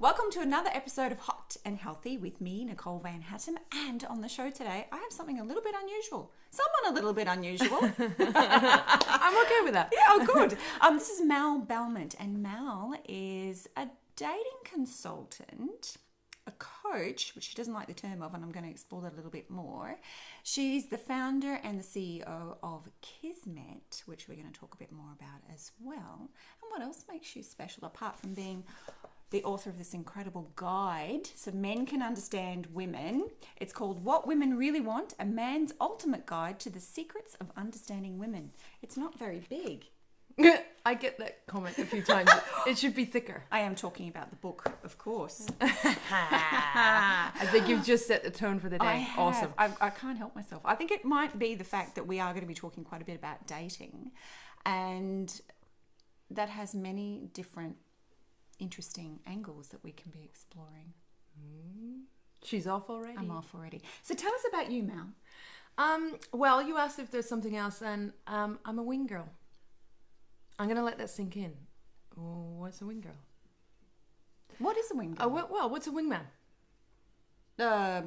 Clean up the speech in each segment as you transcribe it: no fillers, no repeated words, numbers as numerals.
Welcome to another episode of Hot and Healthy with me, Nicole Van Hattem. And on the show today, I have something a little bit unusual. Someone a little bit unusual. I'm okay with that. Yeah, oh, good. This is Mell Belmont, and Mell is a dating consultant, a coach, which she doesn't like the term of, and I'm going to explore that a little bit more. She's the founder and the CEO of Kismet, which we're going to talk a bit more about as well. And what else makes you special apart from being the author of this incredible guide so men can understand women? It's called What Women Really Want, a Man's Ultimate Guide to the Secrets of Understanding Women. It's not very big. I get that comment a few times. It should be thicker. I am talking about the book, of course. I think you've just set the tone for the day. I have. Awesome. I can't help myself. I think it might be the fact that we are going to be talking quite a bit about dating, and that has many different interesting angles that we can be exploring. She's off already? I'm off already. So tell us about you, Mel. Well, you asked if there's something else, and I'm a wing girl. I'm going to let that sink in. Oh, what's a wing girl? What is a wing girl? Well, what's a wingman? The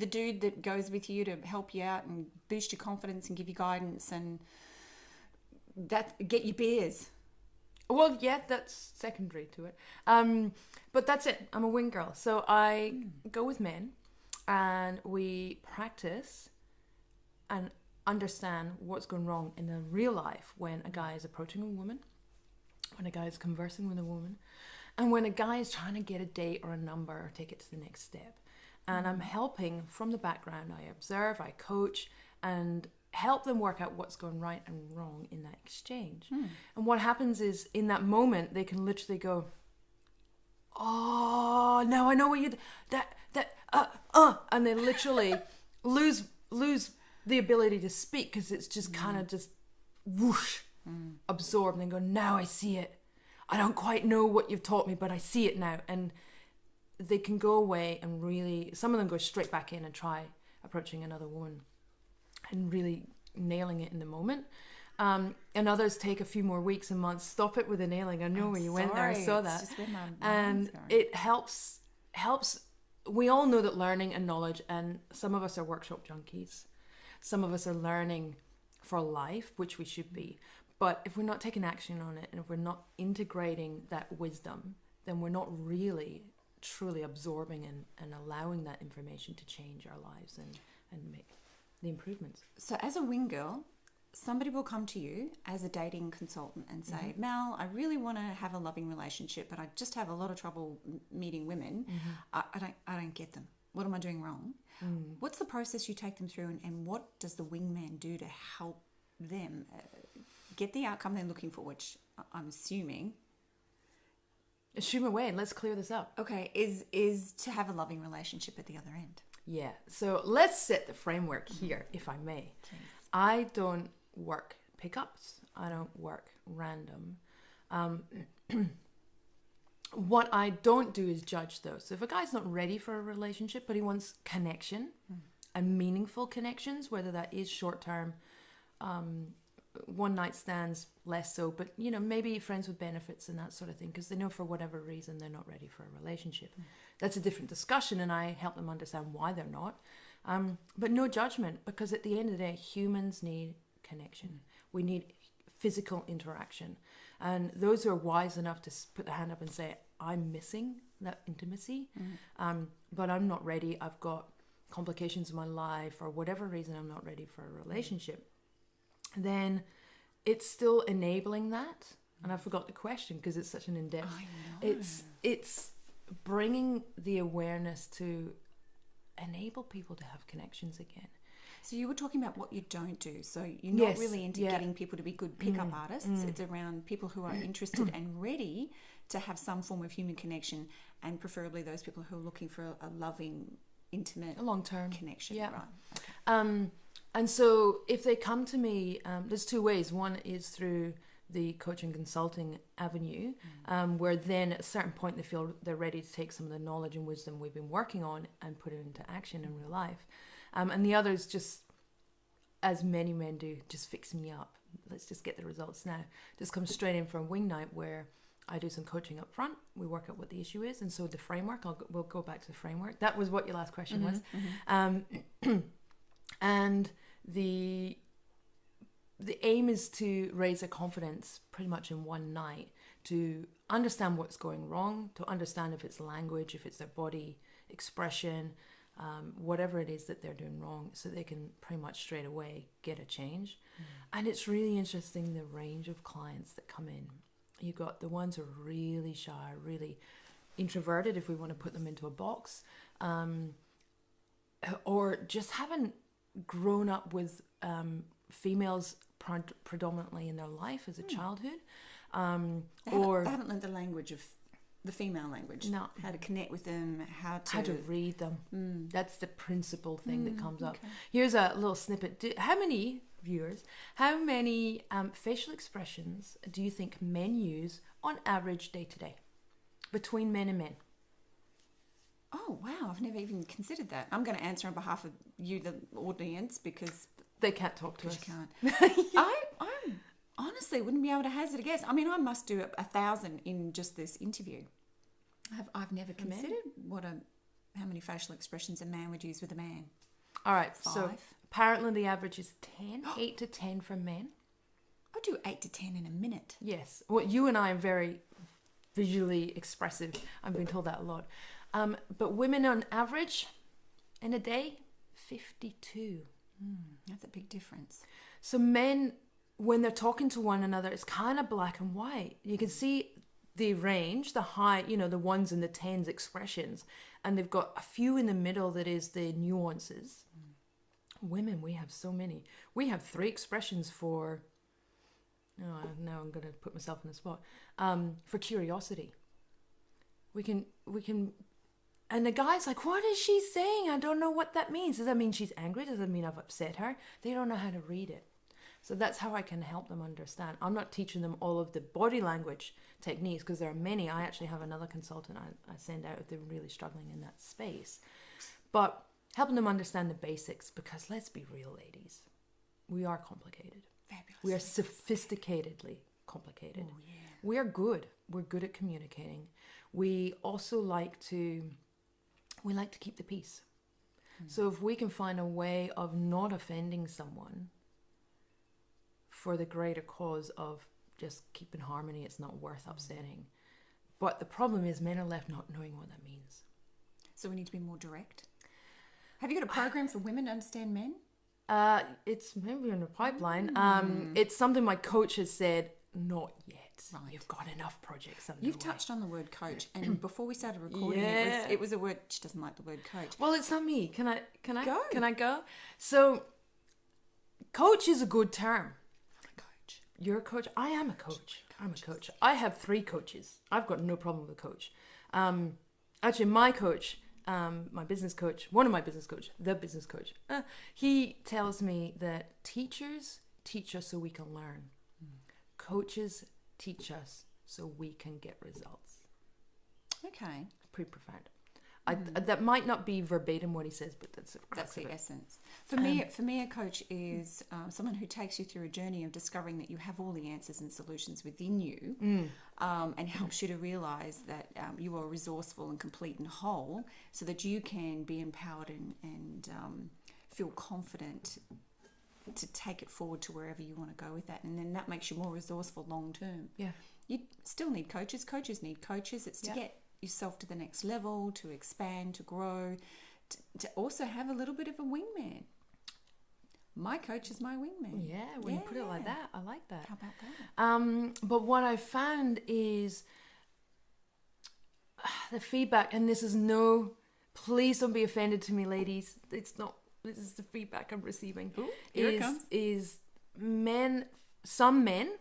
dude that goes with you to help you out and boost your confidence and give you guidance and get you beers. Well, yeah, that's secondary to it. But that's it. I'm a wing girl. So I go with men and we practice and understand what's going wrong in the real life when a guy is approaching a woman, when a guy is conversing with a woman, and when a guy is trying to get a date or a number or take it to the next step. And I'm helping from the background. I observe, I coach, and help them work out what's going right and wrong in that exchange. And what happens is in that moment, they can literally go, oh, now I know what you, and they literally lose the ability to speak because it's just kind of just whoosh, absorbed, and then go, now I see it. I don't quite know what you've taught me, but I see it now. And they can go away and really, some of them go straight back in and try approaching another woman and really nailing it in the moment. And others take a few more weeks and months, stop it with the nailing. I know you went there, I saw that. It's just where my and it helps. We all know that learning and knowledge, and some of us are workshop junkies. Some of us are learning for life, which we should be. But if we're not taking action on it and if we're not integrating that wisdom, then we're not really truly absorbing and allowing that information to change our lives and make the improvements. So as a wing girl, somebody will come to you as a dating consultant and say, Mel, I really want to have a loving relationship, but I just have a lot of trouble meeting women. I don't get them. What am I doing wrong? What's the process you take them through, and what does the wingman do to help them get the outcome they're looking for, which I'm assuming... Assume away and let's clear this up. Okay, is to have a loving relationship at the other end. Yeah, so let's set the framework here, if I may. Please. I don't work pickups. I don't work random. What I don't do is judge those. So if a guy's not ready for a relationship, but he wants connection and meaningful connections, whether that is short-term, one night stands, less so, but maybe friends with benefits and that sort of thing, because they know for whatever reason they're not ready for a relationship. That's a different discussion, and I help them understand why they're not. But no judgment, because at the end of the day, humans need connection. We need physical interaction. And those who are wise enough to put their hand up and say, I'm missing that intimacy, but I'm not ready. I've got complications in my life, or whatever reason I'm not ready for a relationship. Then it's still enabling that. And I forgot the question because it's such an in-depth. I know. It's bringing the awareness to enable people to have connections again. So you were talking about what you don't do. So you're not really into getting people to be good pickup artists. It's around people who are interested and ready to have some form of human connection, and preferably those people who are looking for a loving, intimate, a long-term connection. Yeah. Right. Okay. And so if they come to me, there's two ways. One is through the coaching consulting avenue, where then at a certain point they feel they're ready to take some of the knowledge and wisdom we've been working on and put it into action in real life. And the other is just, as many men do, just fix me up. Let's just get the results now. Just come straight in for a wing night where I do some coaching up front. We work out what the issue is, and so the framework. We'll go back to the framework. That was what your last question was, and the aim is to raise their confidence pretty much in one night, to understand what's going wrong, to understand if it's language, if it's their body expression, whatever it is that they're doing wrong, so they can pretty much straight away get a change. And it's really interesting, the range of clients that come in. You got the ones who are really shy, really introverted, if we want to put them into a box, or just haven't grown up with females predominantly in their life as a childhood, They haven't learned the language of the female language. No. How to connect with them, how to read them. That's the principal thing that comes up. Okay. Here's a little snippet. How many facial expressions do you think men use on average day to day, between men and men? Oh, wow. I've never even considered that. I'm going to answer on behalf of you, the audience, because They can't talk to us. you can't. I honestly wouldn't be able to hazard a guess. I mean, I must do 1,000 in just this interview. I've never considered how many facial expressions a man would use with a man. All right, 5. so apparently the average is 10, 8 to 10 from men. I'll do 8 to 10 in a minute. Yes. Well, you and I are very visually expressive. I've been told that a lot. But women on average in a day, 52. That's a big difference. So men, when they're talking to one another, it's kind of black and white. You can see the range, the high, the ones and the tens expressions, and they've got a few in the middle that is the nuances. Women, we have so many. We have 3 expressions for, now I'm going to put myself in the spot, for curiosity. We can, and the guy's like, what is she saying? I don't know what that means. Does that mean she's angry? Does that mean I've upset her? They don't know how to read it. So that's how I can help them understand. I'm not teaching them all of the body language techniques, because there are many. I actually have another consultant I send out if they're really struggling in that space. But helping them understand the basics, because let's be real, ladies. We are complicated. Fabulous. We are sophisticatedly complicated. Oh, yeah. We are good. We're good at communicating. We also like to keep the peace. So if we can find a way of not offending someone for the greater cause of just keeping harmony, it's not worth upsetting. But the problem is men are left not knowing what that means. So we need to be more direct. Have you got a program for women to understand men? It's maybe in the pipeline. It's something my coach has said, not yet. Right. You've got enough projects underway. You've touched on the word coach, and before we started recording, Yeah. it was a word. She doesn't like the word coach. Well, it's not me. Can I Go. Can I go? So, coach is a good term. I'm a coach. You're a coach. I am a coach. I'm a coach. I have 3 coaches. I've got no problem with a coach. Actually, my coach, my business coach, one of my business coach, the business coach, he tells me that teachers teach us so we can learn. Coaches teach us so we can get results. Okay. Pretty profound. That might not be verbatim what he says, but that's the essence. For me, a coach is someone who takes you through a journey of discovering that you have all the answers and solutions within you, and helps you to realize that you are resourceful and complete and whole, so that you can be empowered and feel confident to take it forward to wherever you want to go with that. And then that makes you more resourceful long term. Yeah. You still need coaches. Coaches need coaches. It's to get yourself to the next level, to expand, to grow, to also have a little bit of a wingman. My coach is my wingman. Yeah, when you put it like that, I like that. How about that? But what I found is the feedback, and this is please don't be offended to me, ladies. It's not, this is the feedback I'm receiving. Ooh, here it comes. Is some men,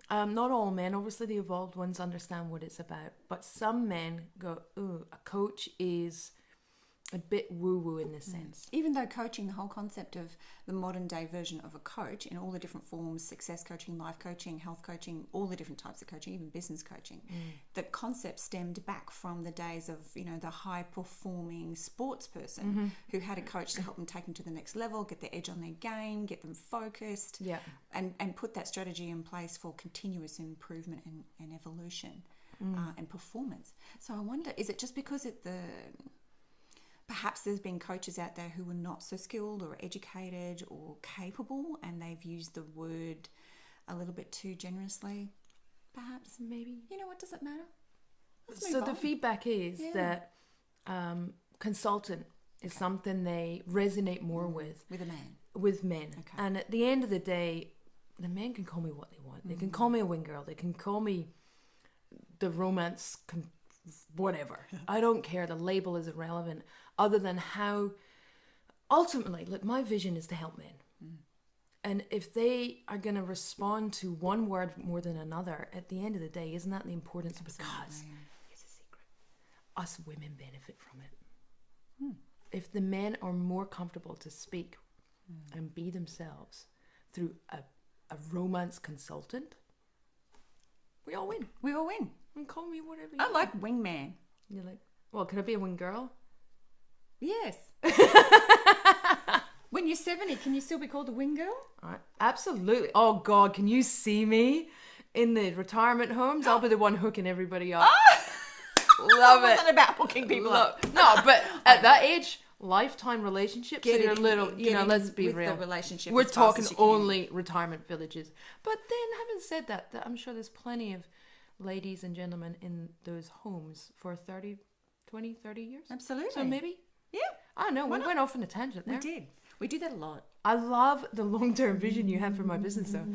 not all men, obviously the evolved ones understand what it's about, but some men go, ooh, a coach is a bit woo-woo in this sense. Even though coaching, the whole concept of the modern day version of a coach in all the different forms, success coaching, life coaching, health coaching, all the different types of coaching, even business coaching, the concept stemmed back from the days of, the high performing sports person who had a coach to help them take them to the next level, get the edge on their game, get them focused, and put that strategy in place for continuous improvement and evolution. and performance. So I wonder, is it just because perhaps there's been coaches out there who are not so skilled or educated or capable, and they've used the word a little bit too generously, perhaps? Maybe. You know what, does it matter? So the feedback is that consultant is something they resonate more with. With a man. With men. Okay. And at the end of the day, the men can call me what they want. They can call me a wing girl. They can call me the romance, whatever. I don't care. The label is irrelevant, other than how, ultimately, look, my vision is to help men. And if they are going to respond to one word more than another, at the end of the day, isn't that the importance? Absolutely. Because, here's a secret, us women benefit from it. If the men are more comfortable to speak and be themselves through a romance consultant, we all win. We all win. And call me whatever you I want. like wingman. You're like, well, can I be a wing girl? Yes. When you're 70, can you still be called a wing girl? Absolutely. Oh, God, can you see me in the retirement homes? I'll be the one hooking everybody up. Love it. It wasn't about hooking people up. No, but at that age, lifetime relationships are a little, let's be with real. The relationship We're as fast talking as you can. only retirement villages. But then, having said that, I'm sure there's plenty of ladies and gentlemen in those homes for 30 years. Absolutely. So maybe, Yeah. I don't know, we went off on a tangent there. We did. We do that a lot. I love the long-term vision you have for my business, though.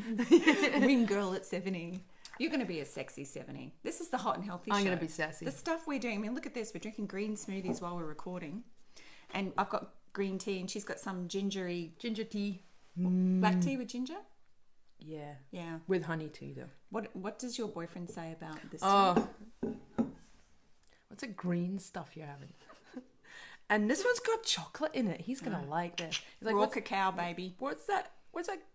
Wing girl at 70. You're going to be a sexy 70. This is the Hot and Healthy Show. I'm going to be sassy. The stuff we're doing. I mean, look at this. We're drinking green smoothies while we're recording. And I've got green tea and she's got some ginger tea. Black tea with ginger? Yeah. Yeah. With honey too, though. What does your boyfriend say about this? Oh. What's the green stuff you're having? And this one's got chocolate in it. He's going to like this. He's like, raw cacao, baby. What's that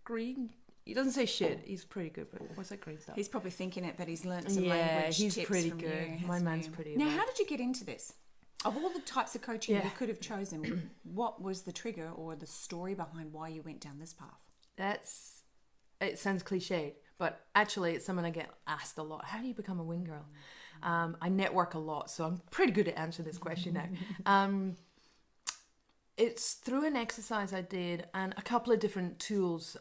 green? He doesn't say shit. He's pretty good, but what's that green stuff? He's probably thinking it, but he's learnt some language he's tips pretty from good. you, My man's he? pretty Now, good. how did you get into this? Of all the types of coaching you could have chosen, what was the trigger or the story behind why you went down this path? It sounds cliched, but actually it's something I get asked a lot. How do you become a wing girl? I network a lot, so I'm pretty good at answering this question now. It's through an exercise I did and a couple of different tools.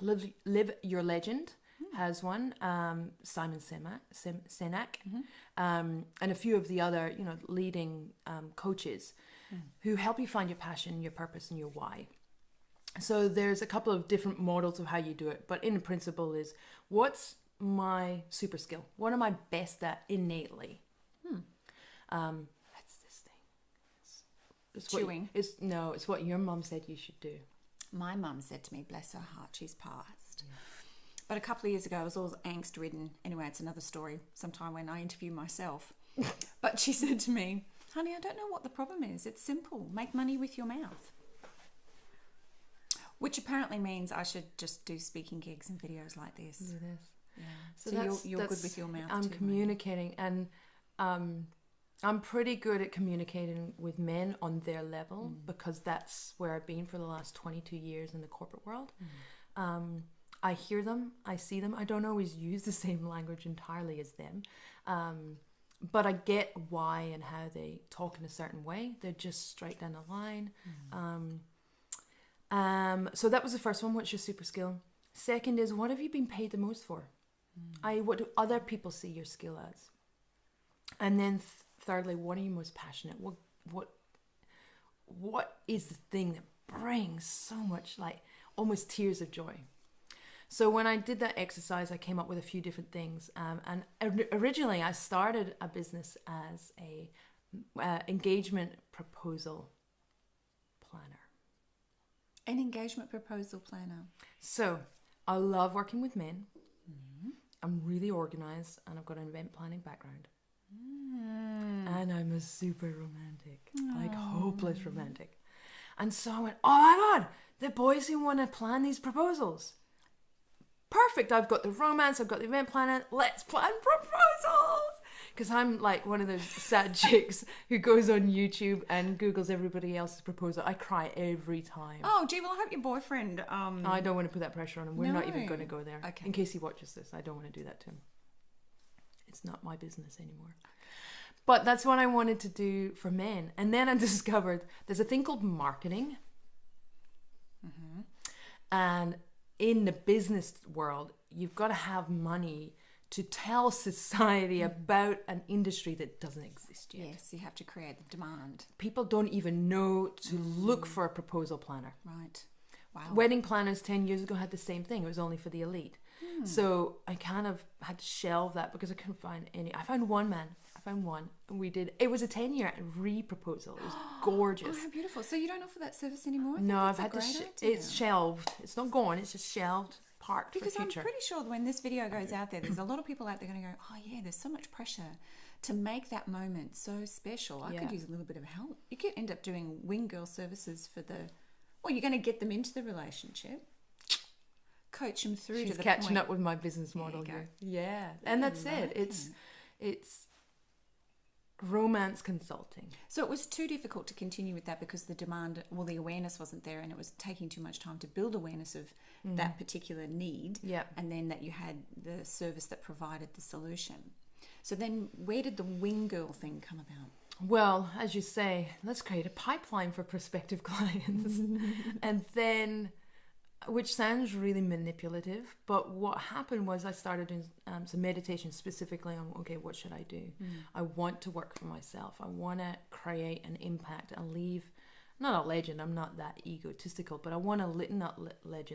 Live Your Legend has one, Simon Sinek, and a few of the other, leading coaches who help you find your passion, your purpose, and your why. So there's a couple of different models of how you do it, but in principle is, what's my super skill? What am I best at innately? That's this thing. It's Chewing. It's what your mum said you should do. My mum said to me, bless her heart, she's passed. Yeah. But a couple of years ago, I was all angst ridden. Anyway, it's another story, sometime when I interview myself. But she said to me, honey, I don't know what the problem is. It's simple. Make money with your mouth. Which apparently means I should just do speaking gigs and videos like this. Do this. Yeah. So you're good with your mouth. I'm communicating, and I'm pretty good at communicating with men on their level because that's where I've been for the last 22 years in the corporate world. I hear them, I see them. I don't always use the same language entirely as them, but I get why and how they talk in a certain way. They're just straight down the line. So that was the first one. What's your super skill? Second is, what have you been paid the most for? What do other people see your skill as? And then thirdly, what are you most passionate? What is the thing that brings so much, like almost tears of joy? So when I did that exercise, I came up with a few different things. And originally, I started a business as a engagement proposal planner. An engagement proposal planner. So I love working with men. I'm really organized, and I've got an event planning background. And I'm a super romantic, like hopeless romantic. And so I went, oh my God, the boys who want to plan these proposals. Perfect. I've got the romance, I've got the event planner. Let's plan proposals. Because I'm like one of those sad chicks who goes on YouTube and Googles everybody else's proposal. I cry every time. Oh, gee, well, I hope your boyfriend... I don't want to put that pressure on him. We're not even going to go there. Okay. In case he watches this, I don't want to do that to him. it's not my business anymore. But that's what I wanted to do for men. And then I discovered there's a thing called marketing. Mm-hmm. And in the business world, you've got to have money to tell society about an industry that doesn't exist yet. Yes, you have to create the demand. People don't even know to look for a proposal planner. Right. Wow. Wedding planners 10 years ago had the same thing. It was only for the elite. So I kind of had to shelve that because I couldn't find any. I found one. And it was a 10-year re-proposal. It was gorgeous. Oh, how beautiful. So you don't offer that service anymore? No, I've had to. It's shelved. It's not gone. It's just shelved. Parked because for future. I'm pretty sure when this video goes out there's a lot of people out there going to go, oh yeah, there's so much pressure to make that moment so special. I could use a little bit of help. You could end up doing wing girl services for you're going to get them into the relationship, coach them through to the catching point. up with my business model here. Yeah, and that's it. It's romance consulting. So it was too difficult to continue with that because the awareness wasn't there, and it was taking too much time to build awareness of that particular need. Yeah. And then that you had the service that provided the solution. So then where did the wing girl thing come about? Well, as you say, let's create a pipeline for prospective clients. And then, which sounds really manipulative, but what happened was I started doing some meditation specifically on, okay, what should I do? I want to work for myself. I want to create an impact and leave, not a legend, I'm not that egotistical, but I want to,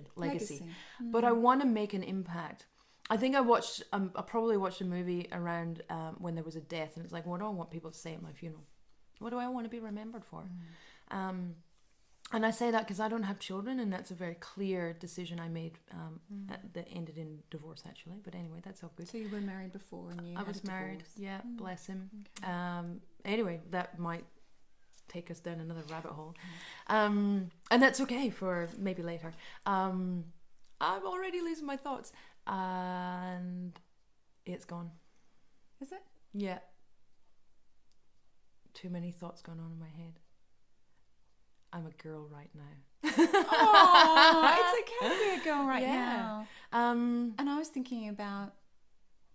legacy. But I want to make an impact. I think I probably watched a movie around when there was a death, and it's like, what do I want people to say at my funeral? What do I want to be remembered for? And I say that because I don't have children, and that's a very clear decision I made that ended in divorce, actually. But anyway, that's all good. So you were married before, and I was married. Yeah, bless him. Okay. Anyway, that might take us down another rabbit hole, and that's okay for maybe later. I'm already losing my thoughts, and it's gone. Is it? Yeah. Too many thoughts going on in my head. I'm a girl right now. Oh, it's okay to be a girl right now. And I was thinking about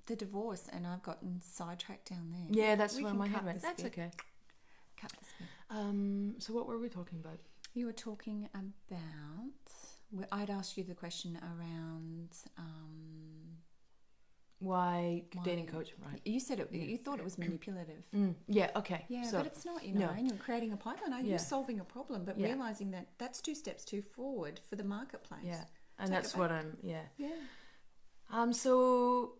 the divorce, and I've gotten sidetracked down there. Yeah, that's where my head went. That's okay. Cut this bit. So what were we talking about? You were talking about. I'd asked you the question around. Why dating coach, right? You said it. You thought it was manipulative. Yeah, okay. Yeah, so, but it's not, and you're creating a pipeline. You're solving a problem, but realising that that's 2 steps too forward for the marketplace. Yeah, and that's what I'm, so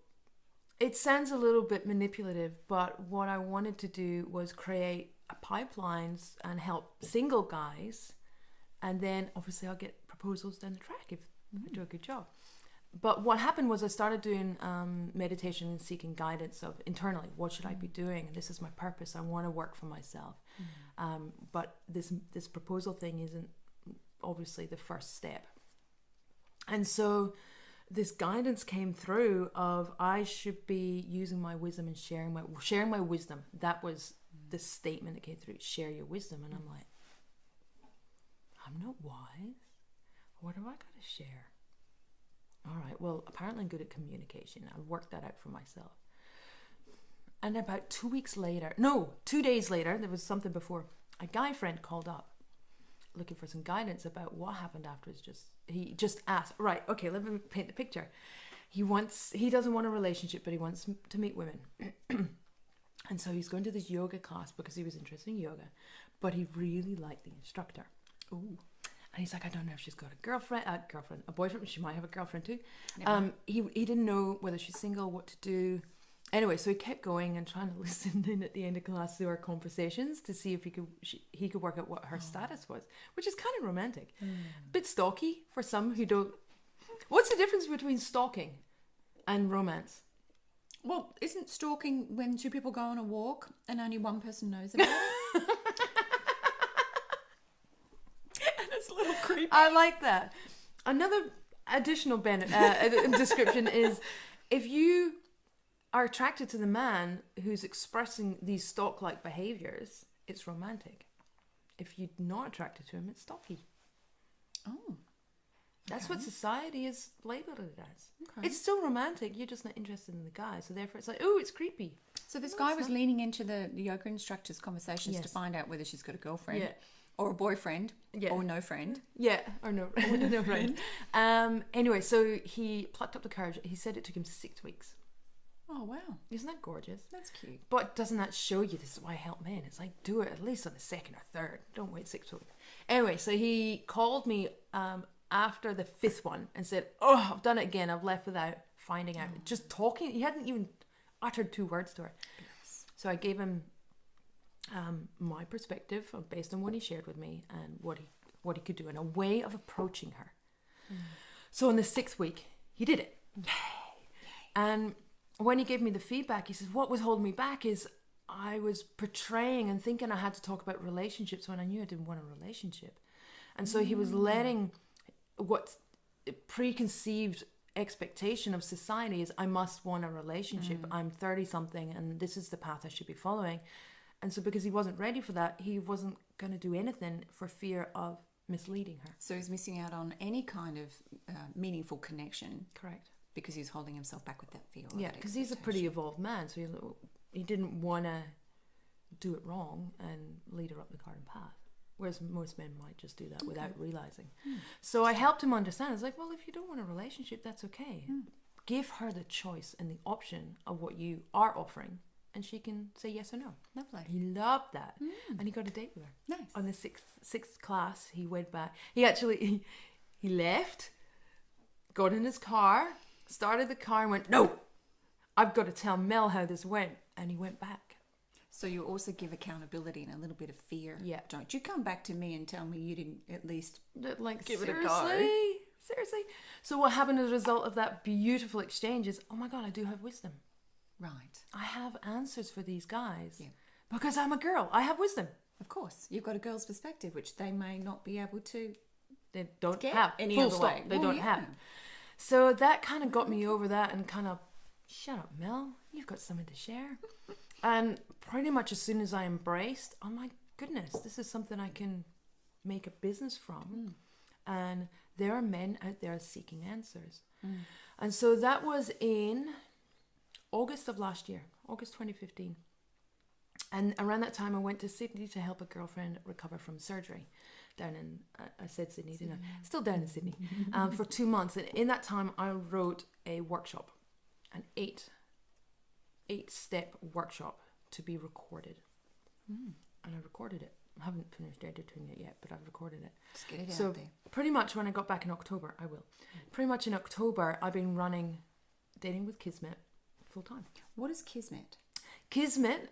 it sounds a little bit manipulative, but what I wanted to do was create pipelines and help single guys, and then obviously I'll get proposals down the track if I do a good job. But what happened was I started doing meditation and seeking guidance of internally, what should I be doing? And this is my purpose. I want to work for myself. But this proposal thing isn't obviously the first step. And so this guidance came through of I should be using my wisdom and sharing my wisdom. That was the statement that came through. Share your wisdom. And I'm like, I'm not wise. What do I got to share? All right, well, apparently I'm good at communication. I worked that out for myself. And about 2 days later, there was something before, a guy friend called up looking for some guidance about what happened afterwards. He just asked, right, okay, let me paint the picture. He doesn't want a relationship, but he wants to meet women. And so he's going to this yoga class because he was interested in yoga, but he really liked the instructor. Ooh. And he's like, I don't know if she's got a boyfriend. She might have a girlfriend too. He didn't know whether she's single, what to do. Anyway, so he kept going and trying to listen in at the end of class to our conversations to see if he could work out what her status was, which is kind of romantic. Bit stalky for some who don't. What's the difference between stalking and romance? Well, isn't stalking when 2 people go on a walk and only one person knows about it? It's a little creepy. I like that. Another additional description is if you are attracted to the man who's expressing these stalk-like behaviours, it's romantic. If you're not attracted to him, it's stalky. Oh. That's Okay. what society has labelled it as. Okay. It's still romantic. You're just not interested in the guy. So therefore it's like, oh, it's creepy. So this No, guy it's was not. leaning into the yoga instructor's conversations to Yes. find out whether she's got a girlfriend Yeah. or a boyfriend Yeah. or no friend. Yeah, or no, no friend. Anyway, so he plucked up the courage. He said it took him 6 weeks. Oh, wow. Isn't that gorgeous? That's cute. But doesn't that show you this is why I help men? It's like, do it at least on the second or third. Don't wait 6 weeks. Anyway, so he called me after the 5th one and said, oh, I've done it again. I've left without finding out. Just talking. He hadn't even uttered 2 words to her. Yes. So I gave him my perspective based on what he shared with me and what he could do and a way of approaching her. So in the 6th week, he did it. Yay. And when he gave me the feedback, he says, what was holding me back is I was portraying and thinking I had to talk about relationships when I knew I didn't want a relationship. And so he was letting what preconceived expectation of society is I must want a relationship. I'm 30 something and this is the path I should be following. And so because he wasn't ready for that, he wasn't going to do anything for fear of misleading her. So he's missing out on any kind of meaningful connection Correct. because he's holding himself back with that fear. Or Yeah, that because he's a pretty expectation. evolved man, so he didn't want to do it wrong and lead her up the garden path. Whereas most men might just do that without realizing. So I helped him understand. I was like, well, if you don't want a relationship, that's okay. Give her the choice and the option of what you are offering, and she can say yes or no. Lovely. He loved that, and he got a date with her. Nice. On the sixth class, he went back. He actually he left, got in his car, started the car, and went, no, I've got to tell Mel how this went, and he went back. So you also give accountability and a little bit of fear. Yeah. Don't you come back to me and tell me you didn't at least Like, give it a seriously? go. Seriously? So what happened as a result of that beautiful exchange is, oh my God, I do have wisdom. Right. I have answers for these guys. Yeah. Because I'm a girl. I have wisdom. Of course. You've got a girl's perspective, which they may not be able to They don't get have. any Full other stop. way. They Well, don't yeah. have. So that kind of got me over that and kind of, shut up, Mel. You've got something to share. And pretty much as soon as I embraced, oh my goodness, this is something I can make a business from. And there are men out there seeking answers. And so that was in August of last year, August 2015. And around that time, I went to Sydney to help a girlfriend recover from surgery down in, I said Sydney, didn't I? Still down in Sydney, for 2 months. And in that time, I wrote a workshop, an eight-step workshop to be recorded. And I recorded it. I haven't finished editing it yet, but I've recorded it. just get it So out there. pretty much when I got back in October, I will. Pretty much in October, I've been running Dating with Kismet full time. What is Kismet? Kismet,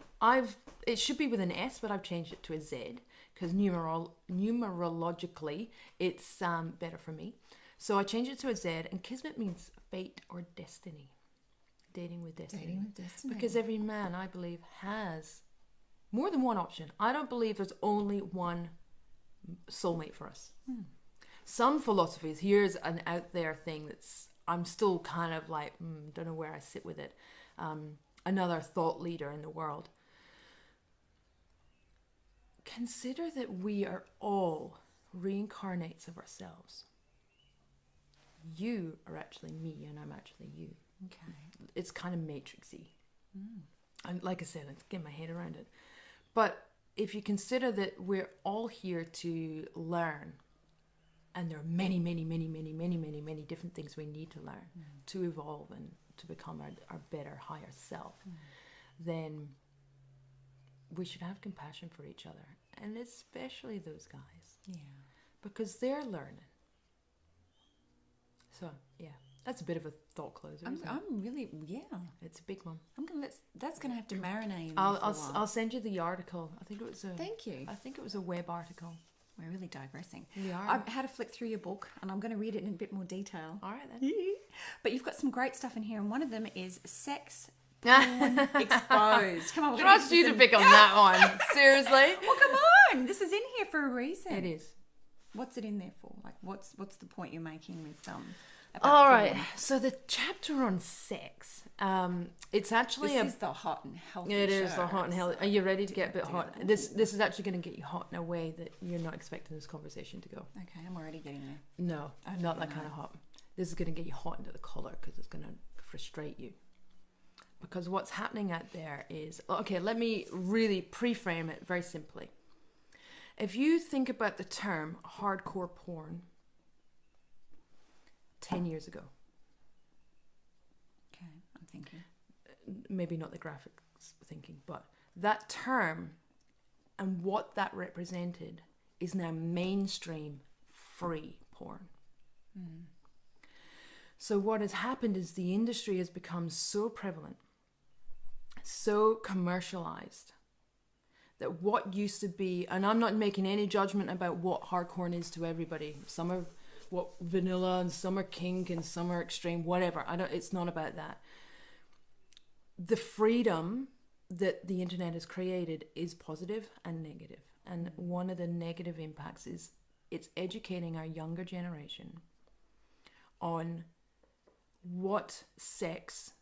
it should be with an S, but I've changed it to a Z because numerologically it's better for me. So I changed it to a Z, and Kismet means fate or destiny. Dating with destiny. Dating with destiny. Because every man, I believe, has more than one option. I don't believe there's only one soulmate for us. Some philosophies, here's an out there thing that's, I'm still kind of like, don't know where I sit with it. Another thought leader in the world. Consider that we are all reincarnates of ourselves. You are actually me and I'm actually you. Okay. It's kind of matrixy. And like I said, let's get my head around it. But if you consider that we're all here to learn, and there are many, many, many, many, many, many, many different things we need to learn to evolve and to become our better, higher self, then we should have compassion for each other, and especially those guys, Yeah. because they're learning. So, yeah, that's a bit of a thought closer. isn't it? I'm really, yeah. It's a big one. I'm gonna that's gonna have to marinate. In I'll me for a while. I'll send you the article. I think it was a. Thank you. I think it was a web article. We're really digressing. We are. I've had a flick through your book, and I'm going to read it in a bit more detail. All right then. But you've got some great stuff in here, and one of them is sex porn exposed. Come on, we're gonna Trust get you this to in. pick on that one. Seriously. Well, come on, this is in here for a reason. It is. What's it in there for? Like, what's the point you're making with about All porn. right. So the chapter on sex, it's actually This is the hot and healthy It is show, the hot and healthy. so Are you ready to get a bit hot? do- This is actually going to get you hot in a way that you're not expecting this conversation to go. Okay, I'm already getting there. No, not that kind of hot. This is going to get you hot into the collar because it's going to frustrate you. Because what's happening out there is, okay, let me really pre-frame it very simply. If you think about the term hardcore porn 10 years ago, Okay, I'm thinking. maybe not the graphics thinking, but that term and what that represented is now mainstream free porn. So what has happened is the industry has become so prevalent, so commercialized, that what used to be, and I'm not making any judgment about what hardcore is to everybody. Some are what vanilla and some are kink and some are extreme, whatever. It's not about that. The freedom that the internet has created is positive and negative. And one of the negative impacts is it's educating our younger generation on what sex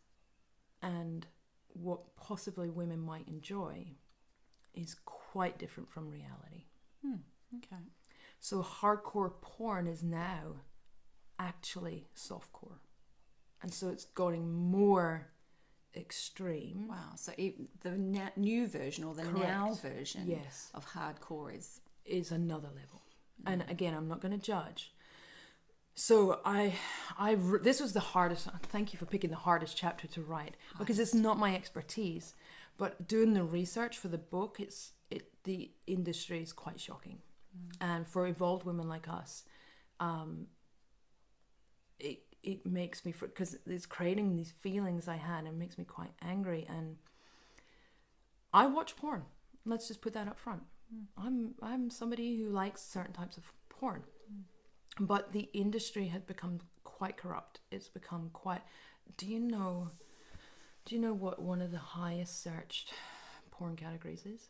and what possibly women might enjoy is quite different from reality. Okay. So hardcore porn is now actually softcore. And so it's getting more extreme. Wow. So the new version or the Correct. now version Yes. of hardcore Is another level. And again, I'm not going to judge. So this was the hardest. Thank you for picking the hardest chapter to write because it's not my expertise. But doing the research for the book, the industry is quite shocking, and for evolved women like us, it makes me, because it's creating these feelings I had, and it makes me quite angry. And I watch porn. Let's just put that up front. I'm somebody who likes certain types of porn. But the industry had become quite corrupt. It's become quite... Do you know what one of the highest searched porn categories is?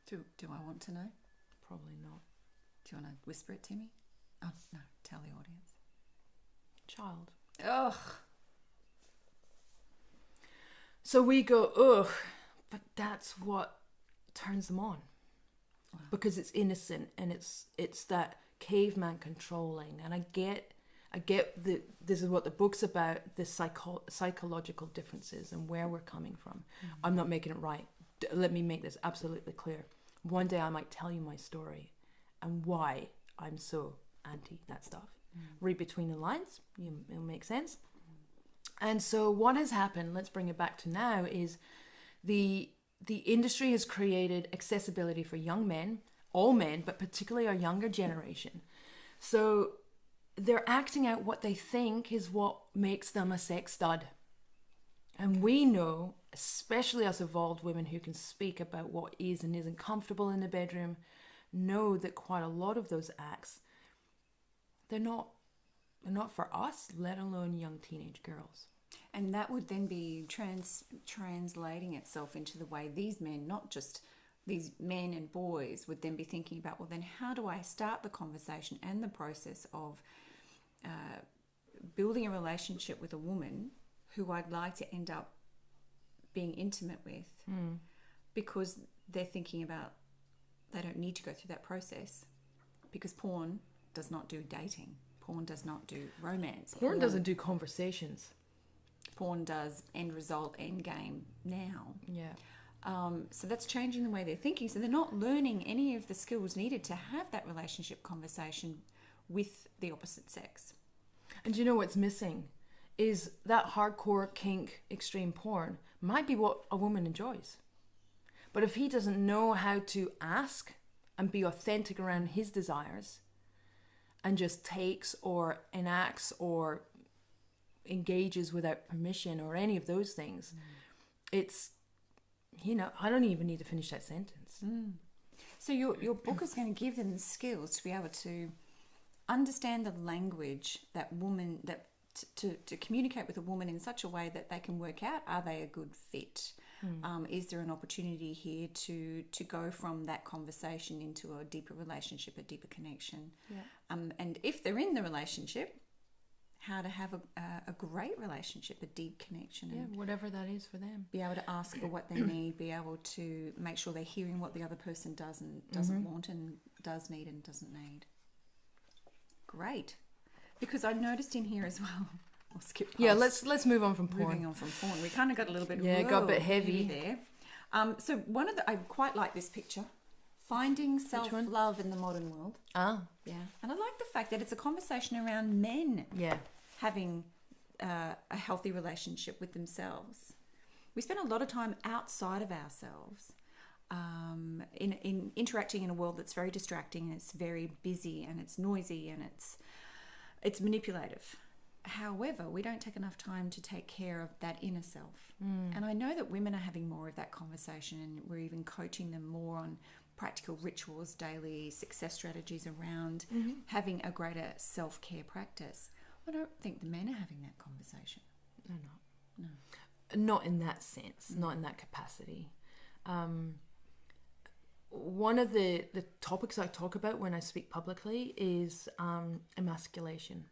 Do I want to know? Probably not. Do you want to whisper it to me? Oh, no. Tell the audience. Child. Ugh. So we go, ugh, but that's what turns them on. Wow. Because it's innocent and it's that caveman controlling. And I get this is what the book's about, the psychological differences and where we're coming from. I'm not making it right. Let me make this absolutely clear. One day I might tell you my story and why I'm so anti that stuff. Read between the lines, it'll make sense. And so what has happened, let's bring it back to now, is the industry has created accessibility for young men, all men, but particularly our younger generation. So they're acting out what they think is what makes them a sex stud. And we know, especially us evolved women who can speak about what is and isn't comfortable in the bedroom, know that quite a lot of those acts, they're not for us, let alone young teenage girls. And that would then be translating itself into the way these men, not just these men and boys, would then be thinking about, well, then how do I start the conversation and the process of building a relationship with a woman who I'd like to end up being intimate with, because they're thinking about they don't need to go through that process because porn does not do dating. Porn does not do romance. Porn doesn't do conversations. Porn does end result, end game now. Yeah. So that's changing the way they're thinking. So they're not learning any of the skills needed to have that relationship conversation with the opposite sex. And you know what's missing is that hardcore kink extreme porn might be what a woman enjoys. But if he doesn't know how to ask and be authentic around his desires and just takes or enacts or engages without permission or any of those things, it's, I don't even need to finish that sentence. So your book is going to give them the skills to be able to understand the language that woman, to communicate with a woman in such a way that they can work out, are they a good fit? Is there an opportunity here to go from that conversation into a deeper relationship, a deeper connection? Yeah. And if they're in the relationship, how to have a great relationship, a deep connection. And whatever that is for them. be able to ask for what they need, be able to make sure they're hearing what the other person does and doesn't want and does need and doesn't need. Great. Because I noticed in here as well, I'll skip past. Yeah, let's move on from porn. Moving on from porn. We kind of got a little bit got a bit heavy there. So I quite like this picture. Finding self-love in the modern world. Ah. Yeah. And I like the fact that it's a conversation around men having a healthy relationship with themselves. We spend a lot of time outside of ourselves in interacting in a world that's very distracting and it's very busy and it's noisy and it's manipulative. However, we don't take enough time to take care of that inner self. And I know that women are having more of that conversation, and we're even coaching them more on practical rituals, daily success strategies around having a greater self-care practice. I don't think the men are having that conversation. No. Not in that sense, not in that capacity. One of the topics I talk about when I speak publicly is emasculation.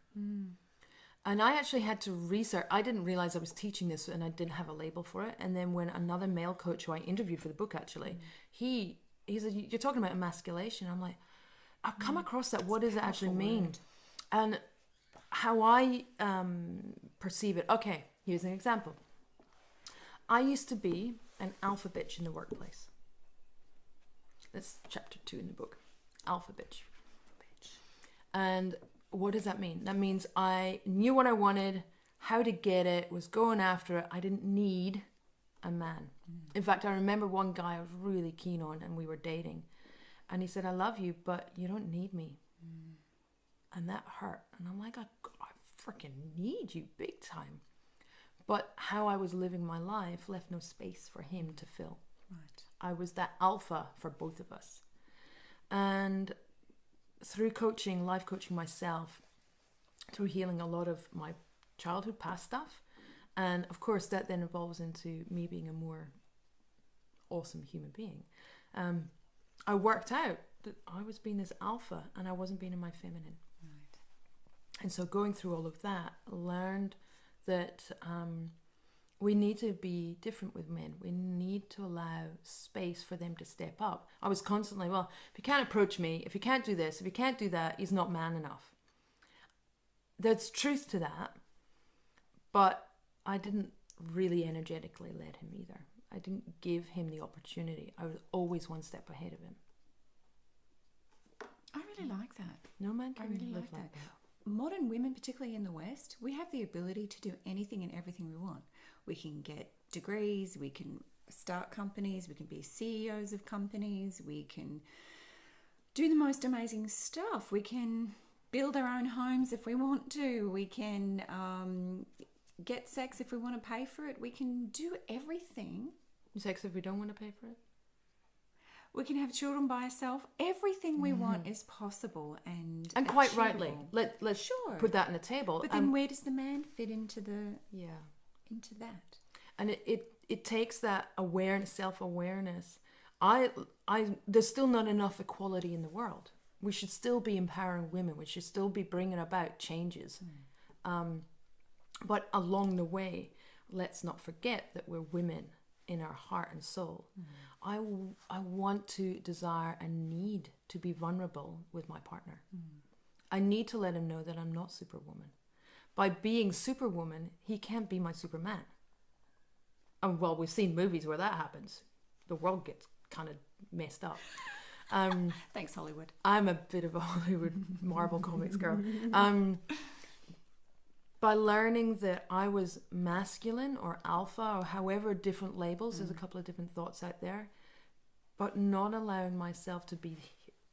And I actually had to research. I didn't realize I was teaching this and I didn't have a label for it. And then when another male coach who I interviewed for the book, actually, he said, you're talking about emasculation. I'm like, I've come across that. What does it actually mean? And how I perceive it. Okay, here's an example. I used to be an alpha bitch in the workplace. That's chapter 2 in the book. Alpha bitch. And what does that mean? That means I knew what I wanted, how to get it, was going after it. I didn't need a man. In fact, I remember one guy I was really keen on and we were dating. And he said, I love you, but you don't need me. And that hurt. And I'm like, I freaking need you big time. But how I was living my life left no space for him to fill. Right. I was that alpha for both of us. And through coaching, life coaching myself, through healing a lot of my childhood past stuff, and of course that then evolves into me being a more awesome human being. I worked out that I was being this alpha and I wasn't being in my feminine. Right. And so going through all of that, learned that we need to be different with men. We need to allow space for them to step up. I was constantly, well, if you can't approach me, if you can't do this, if you can't do that, he's not man enough. There's truth to that, but I didn't really energetically let him either. I didn't give him the opportunity. I was always one step ahead of him. I really like that. No man can I really live like that. Modern women, particularly in the West, we have the ability to do anything and everything we want. We can get degrees, we can start companies, we can be CEOs of companies, we can do the most amazing stuff. We can build our own homes if we want to. We can get sex if we want to pay for it. We can do everything. Sex if we don't want to pay for it? We can have children by ourselves. Everything we want is possible and quite achievable. rightly. Let's put that on the table. But then where does the man fit into into that? And it takes that awareness, self-awareness. There's still not enough equality in the world. We should still be empowering women. We should still be bringing about changes. But along the way, let's not forget that we're women in our heart and soul. I want to desire and need to be vulnerable with my partner. I need to let him know that I'm not Superwoman. By being Superwoman, he can't be my Superman. And well, we've seen movies where that happens. The world gets kind of messed up. Thanks, Hollywood. I'm a bit of a Hollywood Marvel Comics girl. By learning that I was masculine or alpha or however different labels, there's a couple of different thoughts out there, but not allowing myself to be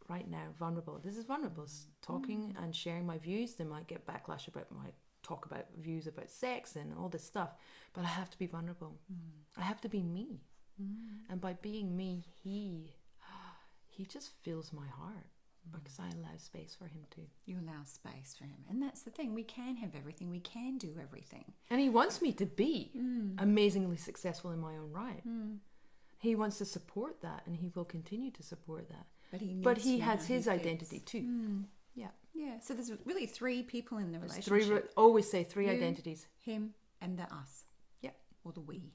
right now vulnerable. This is vulnerable. It's talking and sharing my views. They might get backlash about my talk about views about sex and all this stuff, but I have to be vulnerable. I have to be me. And by being me, he just fills my heart. Because I allow space for him to. You allow space for him. And that's the thing. We can have everything. We can do everything. And he wants me to be amazingly successful in my own right. He wants to support that, and he will continue to support that. But he has his identity too. Yeah. Yeah. So there's really 3 people in the There's relationship. always say 3 You, identities. him, and the us. Yeah. Or the we.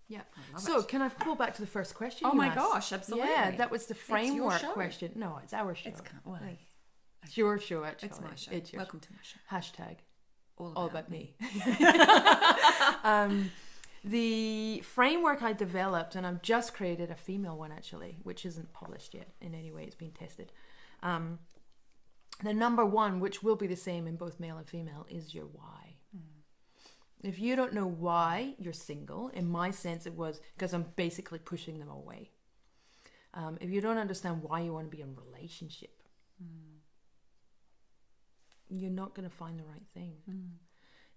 Yeah. love So it. can I pull back to the first question? Oh you my asked? gosh, absolutely. Yeah, that was the It's your framework show. question. No, it's our show. It's well, It's your show, actually. it's my show. It's your Welcome to my show. Hashtag All about me. The framework I developed, and I've just created a female one actually, which isn't published yet in any way. It's been tested. The number 1, which will be the same in both male and female, is your why. If you don't know why you're single, in my sense it was because I'm basically pushing them away. If you don't understand why you want to be in a relationship, you're not going to find the right thing.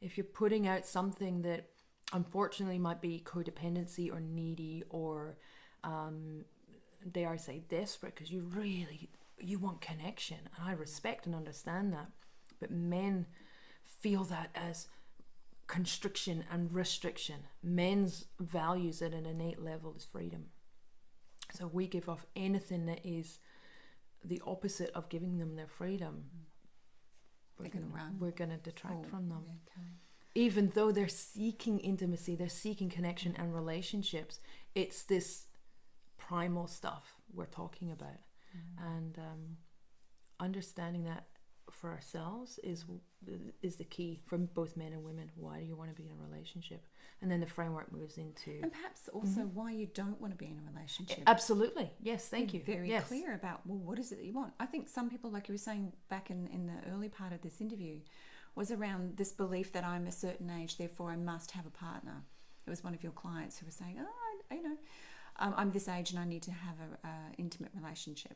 If you're putting out something that unfortunately might be codependency or needy or dare I say desperate, because you want connection, and I respect and understand that, but men feel that as constriction and restriction. Men's values at an innate level is freedom, so we give off anything that is the opposite of giving them their freedom. We're going to detract from them. Okay. Even though they're seeking intimacy, they're seeking connection and relationships, it's this primal stuff we're talking about. And understanding that for ourselves is the key for both men and women. Why do you want to be in a relationship? And then the framework moves into... And perhaps also why you don't want to be in a relationship. Absolutely. Yes, thank Be you. Very yes. clear about, well, what is it that you want? I think some people, like you were saying back in the early part of this interview, was around this belief that I'm a certain age, therefore I must have a partner. It was one of your clients who was saying, I'm this age and I need to have an intimate relationship.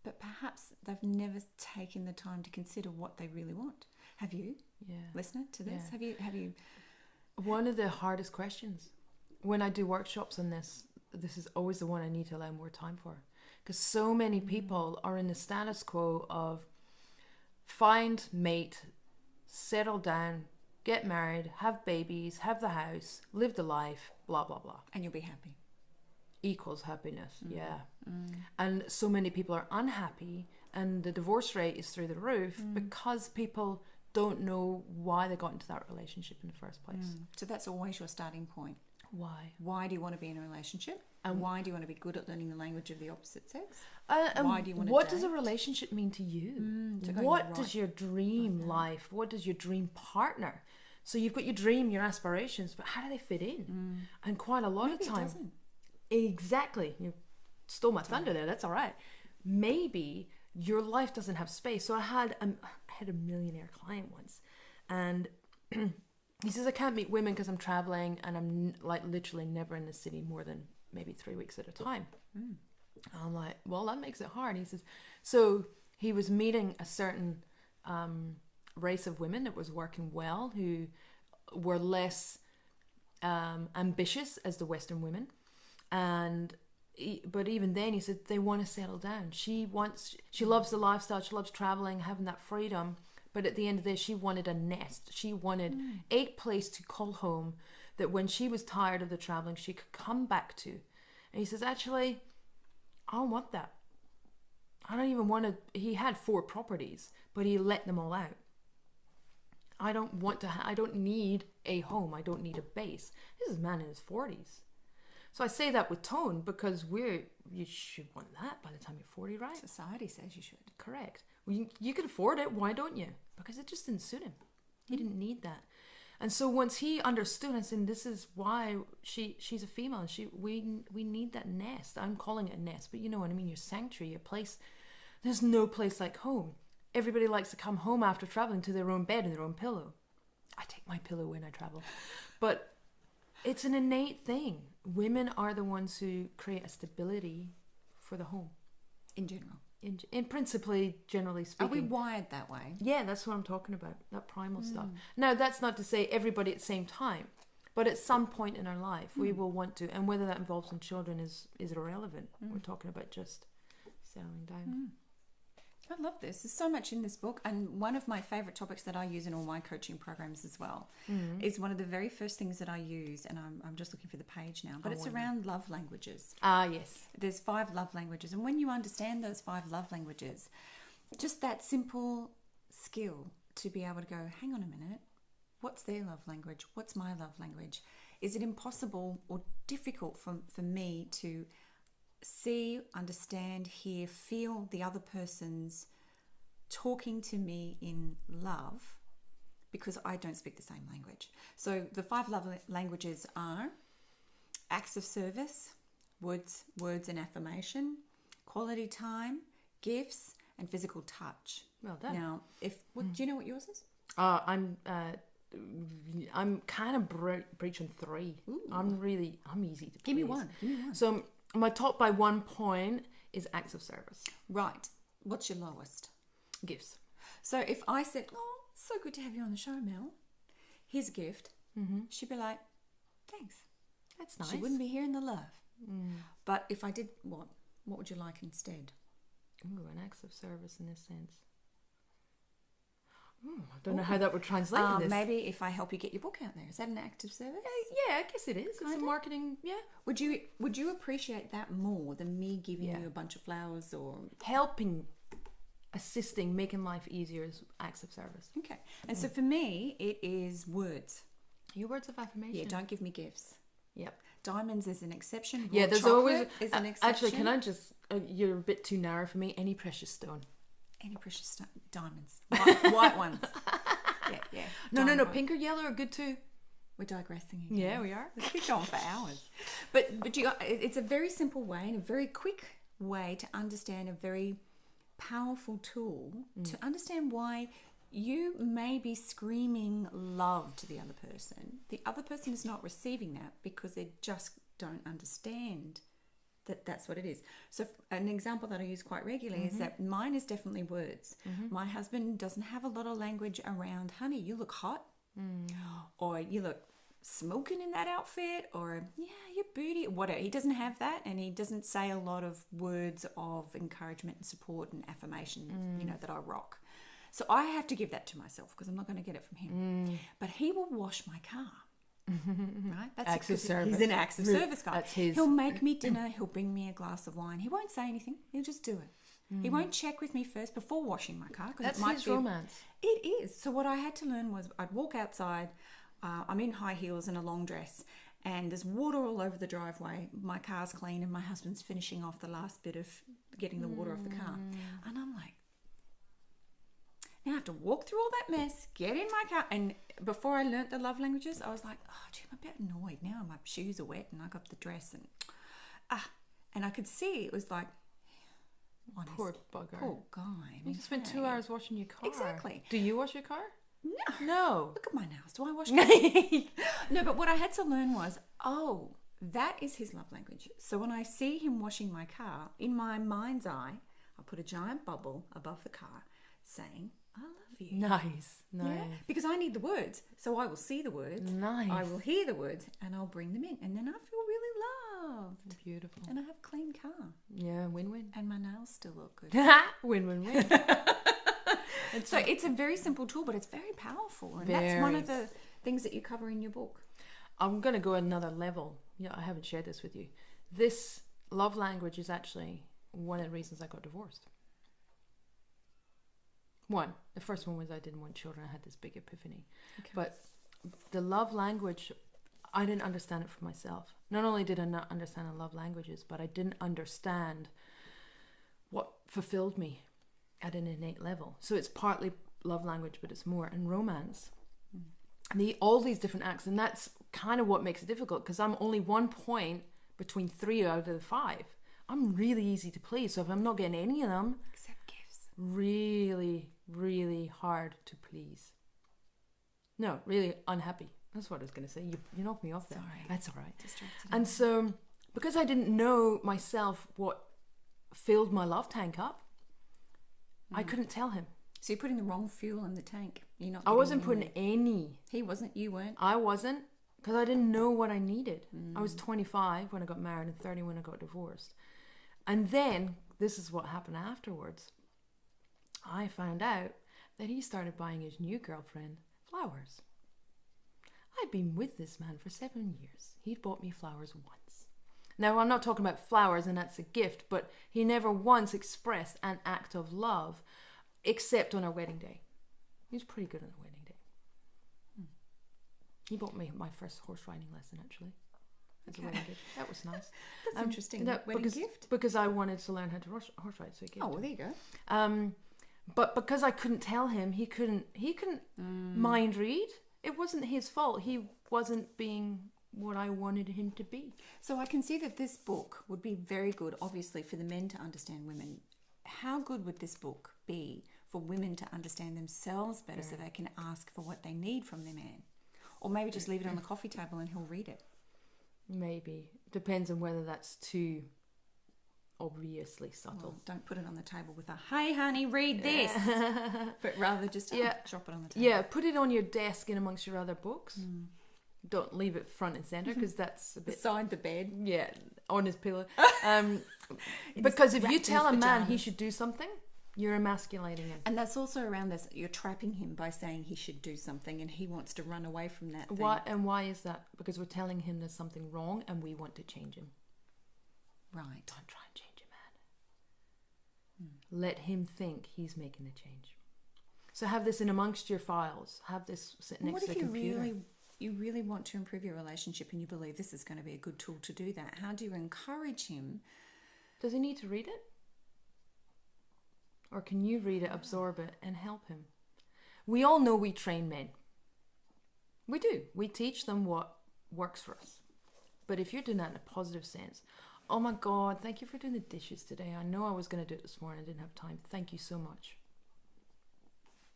But perhaps they've never taken the time to consider what they really want. Have you? Yeah. Listener to this? Yeah. Have you? One of the hardest questions when I do workshops on this is always the one I need to allow more time for. Because so many people are in the status quo of find mate, settle down, get married, have babies, have the house, live the life, blah, blah, blah. And you'll be happy. Equals happiness, yeah. And so many people are unhappy, and the divorce rate is through the roof because people don't know why they got into that relationship in the first place. So that's always your starting point. Why? Why do you want to be in a relationship? And why do you want to be good at learning the language of the opposite sex? Why do you want to What date? does a relationship mean to you? To go What right. does your dream life, what does your dream partner? So you've got your dream, your aspirations, but how do they fit in? And quite a lot Maybe of it time... doesn't. Exactly. You stole my thunder there. That's all right. Maybe your life doesn't have space. So I had a millionaire client once, and he says, I can't meet women because I'm traveling and I'm like literally never in the city more than maybe 3 weeks at a time. I'm like, well, that makes it hard. He says, so he was meeting a certain race of women that was working well, who were less ambitious as the Western women. But even then he said they want to settle down. She loves the lifestyle, she loves traveling, having that freedom, but at the end of the day she wanted a nest. She wanted a place to call home, that when she was tired of the traveling she could come back to. And he says, actually, I don't want that. I don't even want to. He had 4 properties, but he let them all out. I don't want to I don't need a home, I don't need a base. This is a man in his 40s. So I say that with tone because you should want that by the time you're 40, right? Society says you should. Correct. Well, you can afford it. Why don't you? Because it just didn't suit him. He didn't need that. And so once he understood, I said, this is why she's a female. And we need that nest. I'm calling it a nest, but you know what I mean? Your sanctuary, your place. There's no place like home. Everybody likes to come home after traveling to their own bed and their own pillow. I take my pillow when I travel. But it's an innate thing. Women are the ones who create a stability for the home. In general. In principally, generally speaking. Are we wired that way? Yeah, that's what I'm talking about. That primal stuff. Now, that's not to say everybody at the same time. But at some point in our life, we will want to. And whether that involves some children is irrelevant. We're talking about just settling down. I love this. There's so much in this book. And one of my favourite topics that I use in all my coaching programs as well is one of the very first things that I use. And I'm just looking for the page now. But it's around love languages. Ah, yes. There's 5 love languages. And when you understand those 5 love languages, just that simple skill to be able to go, hang on a minute, what's their love language? What's my love language? Is it impossible or difficult for me to see, understand, hear, feel the other person's talking to me in love because I don't speak the same language? So the 5 love languages are acts of service, words and affirmation, quality time, gifts, and physical touch. Well done. Now, do you know what yours is? I'm kind of breaching 3. Ooh. I'm easy to please. Give me one. So my top by 1 point is acts of service. Right. What's your lowest? Gifts. So if I said, oh, so good to have you on the show, Mel. Here's a gift. Mm-hmm. She'd be like, thanks. That's nice. She wouldn't be hearing the love. But if I did, what would you like instead? Ooh, an acts of service in this sense. I don't know how that would translate to this. Maybe if I help you get your book out there, is that an act of service? Yeah, I guess it is. It's a marketing. Yeah. Would you appreciate that more than me giving you a bunch of flowers or helping, assisting, making life easier is acts of service? Okay. And so for me, it is words. Your words of affirmation. Yeah. Don't give me gifts. Yep. Diamonds is an exception. Yeah. There's always is an exception. Actually, can I just? You're a bit too narrow for me. Any precious stone. Any precious stone, diamonds, white ones. Yeah. No. Pink or yellow are good too. We're digressing again. Yeah, we are. We could go on for hours. But it's a very simple way and a very quick way to understand a very powerful tool to understand why you may be screaming love to the other person. The other person is not receiving that because they just don't understand that's what it is. So an example that I use quite regularly is that mine is definitely words. My husband doesn't have a lot of language around, honey, you look hot, or you look smoking in that outfit, or yeah, you're booty, whatever. He doesn't have that, and he doesn't say a lot of words of encouragement and support and affirmation, that I rock. So I have to give that to myself because I'm not going to get it from him. But he will wash my car. Right? That's acts of service. He's an acts of service guy. That's his. He'll make me dinner. He'll bring me a glass of wine. He won't say anything. He'll just do it. He won't check with me first before washing my car. That's his romance. It is. So what I had to learn was I'd walk outside. I'm in high heels and a long dress, and there's water all over the driveway. My car's clean, and my husband's finishing off the last bit of getting the water off the car. And I'm like, now I have to walk through all that mess, get in my car. And before I learnt the love languages, I was like, oh, gee, I'm a bit annoyed. Now my shoes are wet and I got the dress and I could see it was like, poor bugger. Poor guy. You just spent 2 hours washing your car. Exactly. Do you wash your car? No. Look at my nails. Do I wash my No, but what I had to learn was, that is his love language. So when I see him washing my car, in my mind's eye, I put a giant bubble above the car saying, I love you. Nice. Yeah, because I need the words. So I will see the words. Nice. I will hear the words and I'll bring them in. And then I feel really loved. Beautiful. And I have a clean car. Yeah, win-win. And my nails still look good. Win-win-win. So it's a very simple tool, but it's very powerful. And that's one of the things that you cover in your book. I'm going to go another level. Yeah, I haven't shared this with you. This love language is actually one of the reasons I got divorced. The first one was I didn't want children. I had this big epiphany. Okay. But the love language, I didn't understand it for myself. Not only did I not understand the love languages, but I didn't understand what fulfilled me at an innate level. So it's partly love language, but it's more in romance. All these different acts, and that's kind of what makes it difficult because I'm only 1 point between 3 out of the 5. I'm really easy to please. So if I'm not getting any of them, except gifts, really, really hard to please. No, really unhappy. That's what I was going to say. You knocked me off there. Sorry. That's all right. Distracted. And so because I didn't know myself what filled my love tank up, I couldn't tell him. So you're putting the wrong fuel in the tank. I wasn't putting any. He wasn't. You weren't. I wasn't, because I didn't know what I needed. I was 25 when I got married and 30 when I got divorced. And then, this is what happened afterwards. I found out that he started buying his new girlfriend flowers. I'd been with this man for 7 years. He'd bought me flowers once. Now, I'm not talking about flowers and that's a gift, but he never once expressed an act of love except on our wedding day. He was pretty good on the wedding day. He bought me my first horse riding lesson, actually. As a wedding gift. That was nice. That's interesting. Wedding gift? Because I wanted to learn how to horse ride, so he gave it to well, me. there you go. But because I couldn't tell him, he couldn't mind read. It wasn't his fault. He wasn't being what I wanted him to be. So I can see that this book would be very good, obviously, for the men to understand women. How good would this book be for women to understand themselves better so they can ask for what they need from their man? Or maybe just leave it on the coffee table and he'll read it. Maybe. Depends on whether that's too obviously subtle. Well, don't put it on the table with a, hey honey, read this. But rather just drop it on the table. Yeah, put it on your desk in amongst your other books. Don't leave it front and centre because that's a bit... Beside the bed. Yeah, on his pillow. Because if you tell a man he should do something, you're emasculating him. And that's also around this, you're trapping him by saying he should do something and he wants to run away from that thing. Why is that? Because we're telling him there's something wrong and we want to change him. Right. Don't try and change a man. Let him think he's making a change. So have this in amongst your files. Have this sit next to the computer. What if you really want to improve your relationship and you believe this is going to be a good tool to do that? How do you encourage him? Does he need to read it? Or can you read it, absorb it, and help him? We all know we train men. We do. We teach them what works for us. But if you're doing that in a positive sense, oh my God, thank you for doing the dishes today. I know I was going to do it this morning. I didn't have time. Thank you so much.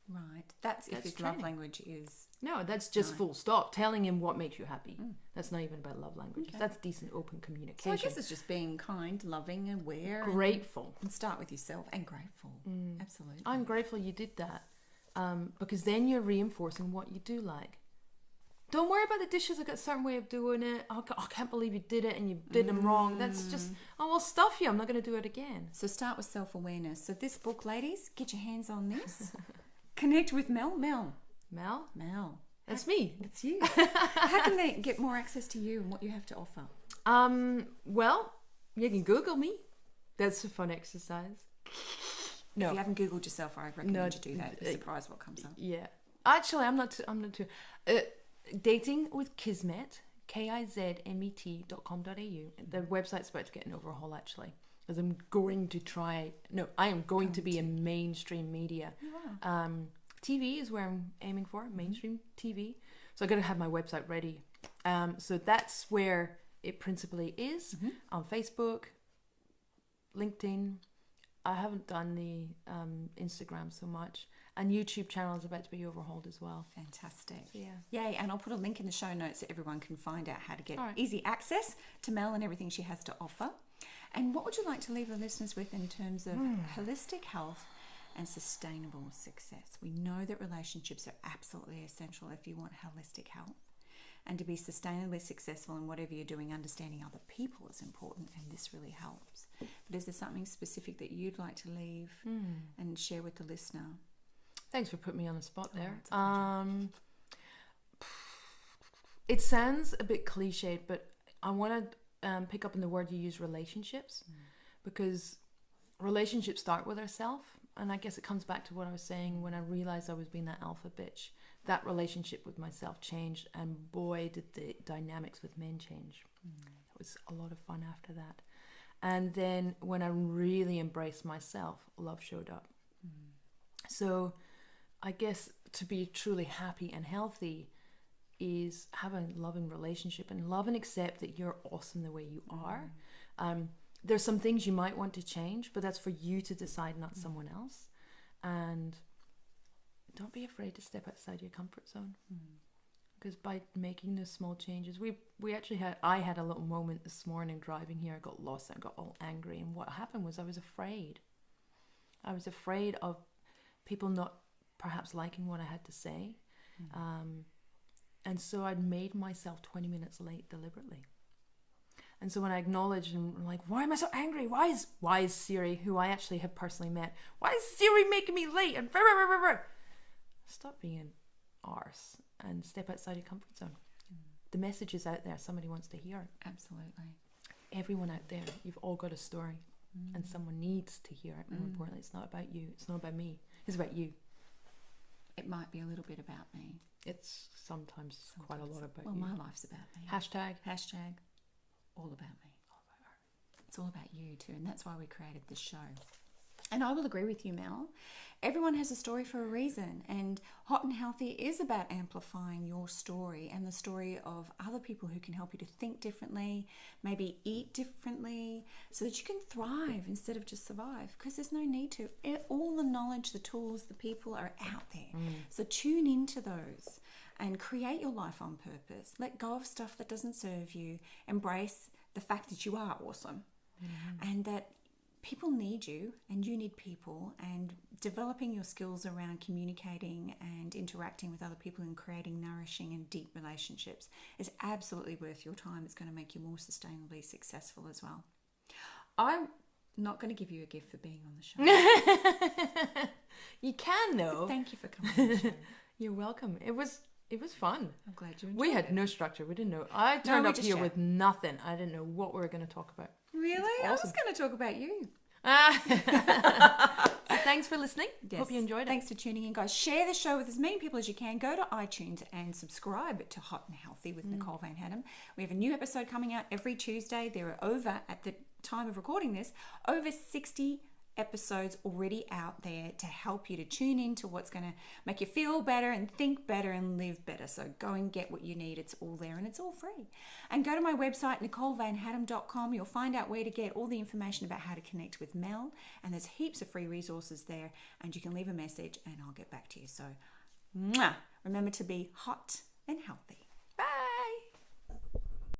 Right. That's if his love language is... No, that's just full stop. Telling him what makes you happy. That's not even about love language. Okay. That's decent, open communication. So I guess it's just being kind, loving, aware. Grateful. And start with yourself and grateful. Absolutely. I'm grateful you did that. Because then you're reinforcing what you do like. Don't worry about the dishes. I got a certain way of doing it. Oh, I can't believe you did it and you did them wrong. That's just, well, stuff you. I'm not going to do it again. So start with self-awareness. So this book, ladies, get your hands on this. Connect with Mell. Mell. That's me. That's you. How can they get more access to you and what you have to offer? Well, you can Google me. That's a fun exercise. No. If you haven't Googled yourself, I recommend you do that. Be surprised what comes up. Yeah. Actually, I'm not too. Dating with Kismet, KIZMET.com.au. The website's about to get an overhaul, actually. Because I'm going to I am going to be in mainstream media. You are. TV is where I'm aiming for, mainstream TV. So I got to have my website ready. So that's where it principally is, on Facebook, LinkedIn. I haven't done the Instagram so much. And YouTube channel is about to be overhauled as well. Fantastic. So, yeah. Yay. And I'll put a link in the show notes so everyone can find out how to get easy access to Mell and everything she has to offer. And what would you like to leave the listeners with in terms of holistic health and sustainable success? We know that relationships are absolutely essential if you want holistic health. And to be sustainably successful in whatever you're doing, understanding other people is important, and this really helps. But is there something specific that you'd like to leave and share with the listener? Thanks for putting me on the spot there. It sounds a bit cliched, but I want to pick up on the word you use, relationships, because relationships start with ourselves. And I guess it comes back to what I was saying when I realized I was being that alpha bitch. That relationship with myself changed, and boy, did the dynamics with men change. It was a lot of fun after that. And then when I really embraced myself, love showed up. So I guess to be truly happy and healthy is have a loving relationship and love and accept that you're awesome the way you are. There's some things you might want to change, but that's for you to decide, not someone else. And don't be afraid to step outside your comfort zone. Because by making those small changes, I had a little moment this morning driving here. I got lost and got all angry. And what happened was I was afraid. I was afraid of people not perhaps liking what I had to say. And so I'd made myself 20 minutes late deliberately. And so when I acknowledged and I'm like, why am I so angry? Why is Siri, who I actually have personally met, why is Siri making me late? And stop being an arse and step outside your comfort zone. The message is out there. Somebody wants to hear it. Absolutely. Everyone out there, you've all got a story and someone needs to hear it. More importantly, it's not about you. It's not about me. It's about you. It might be a little bit about me. It's sometimes quite a lot about Well, you. my life's about me. Hashtag. All about me. It's all about you too, and that's why we created this show. And I will agree with you, Mel. Everyone has a story for a reason, and Hot and Healthy is about amplifying your story and the story of other people who can help you to think differently, maybe eat differently, so that you can thrive instead of just survive, because there's no need to. All the knowledge, the tools, the people are out there. So tune into those and create your life on purpose. Let go of stuff that doesn't serve you. Embrace the fact that you are awesome and that people need you and you need people, and developing your skills around communicating and interacting with other people and creating nourishing and deep relationships is absolutely worth your time. It's going to make you more sustainably successful as well. I'm not going to give you a gift for being on the show. You can though. Thank you for coming on the show. You're welcome. It was fun. I'm glad you enjoyed We had it. no structure. We didn't know. I turned up just here chat. with nothing. I didn't know what we were going to talk about. Really? I awesome. was going to talk about you. So thanks for listening. Yes. Hope you enjoyed it. Thanks for tuning in, guys. Share the show with as many people as you can. Go to iTunes and subscribe to Hot and Healthy with Nicole Van Haddam. We have a new episode coming out every Tuesday. There are over, at the time of recording this, over 60 episodes already out there to help you to tune into what's going to make you feel better and think better and live better. So go and get what you need. It's all there and it's all free. And go to my website, NicoleVanHaddam.com. You'll find out where to get all the information about how to connect with Mel. And there's heaps of free resources there. And you can leave a message and I'll get back to you. So, remember to be hot and healthy.